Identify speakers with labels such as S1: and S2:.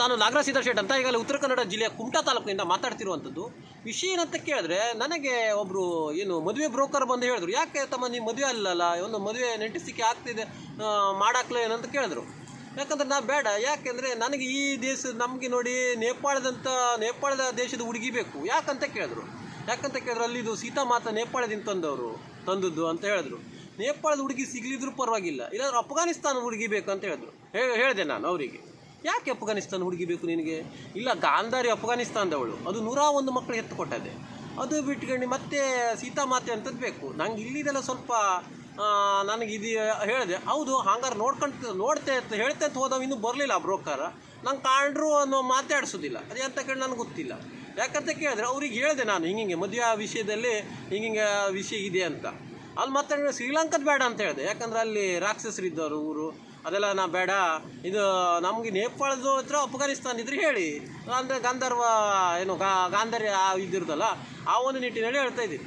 S1: ನಾನು ನಾಗರಾಜ್ ಶೇಟ್ ಅಂತ ಈಗಲೇ ಉತ್ತರ ಕನ್ನಡ ಜಿಲ್ಲೆಯ ಕುಮಟಾ ತಾಲೂಕಿನಿಂದ ಮಾತಾಡ್ತಿರುವಂಥದ್ದು. ವಿಷಯ ಏನಂತ ಕೇಳಿದ್ರೆ, ನನಗೆ ಒಬ್ಬರು ಏನು ಮದುವೆ ಬ್ರೋಕರ್ ಬಂದು ಹೇಳಿದ್ರು, ಯಾಕೆ ತಮ್ಮ ನೀವು ಮದುವೆ ಅಲ್ಲಲ್ಲ, ಒಂದು ಮದುವೆ ನೆಂಟಿಸಿಕೆ ಆಗ್ತಿದೆ ಮಾಡಾಕ್ಲೇ ಏನಂತ ಕೇಳಿದ್ರು. ಯಾಕಂದ್ರೆ ನಾ ಬೇಡ, ಯಾಕೆಂದರೆ ನನಗೆ ಈ ನಮಗೆ ನೋಡಿ ನೇಪಾಳದ ದೇಶದ ಹುಡುಗಿ ಬೇಕು. ಯಾಕಂತ ಕೇಳಿದ್ರು ಅಲ್ಲಿದು ಸೀತಾಮಾತಾ ನೇಪಾಳದಿಂದ ತಂದದ್ದು ಅಂತ ಹೇಳಿದ್ರು. ನೇಪಾಳದ ಹುಡುಗಿ ಸಿಗಲಿದ್ರು ಪರವಾಗಿಲ್ಲ, ಇಲ್ಲಾಂದ್ರೆ ಅಫ್ಘಾನಿಸ್ತಾನ ಹುಡುಗಿ ಬೇಕು ಅಂತ ಹೇಳಿದೆ ನಾನು ಅವರಿಗೆ. ಯಾಕೆ ಅಫ್ಘಾನಿಸ್ತಾನ ಹುಡುಗಿ ಬೇಕು ನಿನಗೆ? ಇಲ್ಲ, ಗಾಂಧಾರಿ ಅಫ್ಘಾನಿಸ್ತಾನದವಳು, ಅದು 101 ಮಕ್ಕಳು ಎತ್ತು ಕೊಟ್ಟದೆ, ಅದು ಬಿಟ್ಕೊಂಡು ಮತ್ತೆ ಸೀತಾಮಾತೆ ಅಂತದ್ದು ಬೇಕು. ನಂಗೆ ಇಲ್ಲಿದೆಲ್ಲ ಸ್ವಲ್ಪ ನನಗೆ ಇದು ಹೇಳಿದೆ. ಹೌದು, ಹಂಗಾರೆ ಹೇಳ್ತೆ ಅಂತ ಹೋದವ ಇನ್ನೂ ಬರಲಿಲ್ಲ ಆ ಬ್ರೋಕರ್. ನಂಗೆ ಕಾಂಡ್ರು ಅನ್ನೋ ಮಾತಾಡಿಸೋದಿಲ್ಲ, ಅದೇ ಅಂತ ಕೇಳಿ ನನಗೆ ಗೊತ್ತಿಲ್ಲ. ಯಾಕಂತ ಕೇಳಿದ್ರೆ ಅವ್ರಿಗೆ ಹೇಳಿದೆ ನಾನು, ಹಿಂಗೆ ಮದುವೆ ವಿಷಯದಲ್ಲಿ ಹಿಂಗೆ ವಿಷಯ ಇದೆ ಅಂತ. ಅಲ್ಲಿ ಮಾತಾಡಿದ್ರೆ ಶ್ರೀಲಂಕಾದ ಬೇಡ ಅಂತ ಹೇಳಿದೆ, ಯಾಕಂದ್ರೆ ಅಲ್ಲಿ ರಾಕ್ಷಸರಿದ್ದವರು ಊರು, ಅದೆಲ್ಲ ನಾ ಬೇಡ, ಇದು ನಮಗೆ ನೇಪಾಳದ ಹತ್ರ ಅಫ್ಘಾನಿಸ್ತಾನ ಇದ್ರೆ ಹೇಳಿ, ಅಂದರೆ ಗಾಂಧಾರಿ ಇದಿರೋದಲ್ಲ, ಆ ಒಂದು ನಿಟ್ಟಿನಲ್ಲಿ ಹೇಳ್ತಾ ಇದ್ದೀನಿ.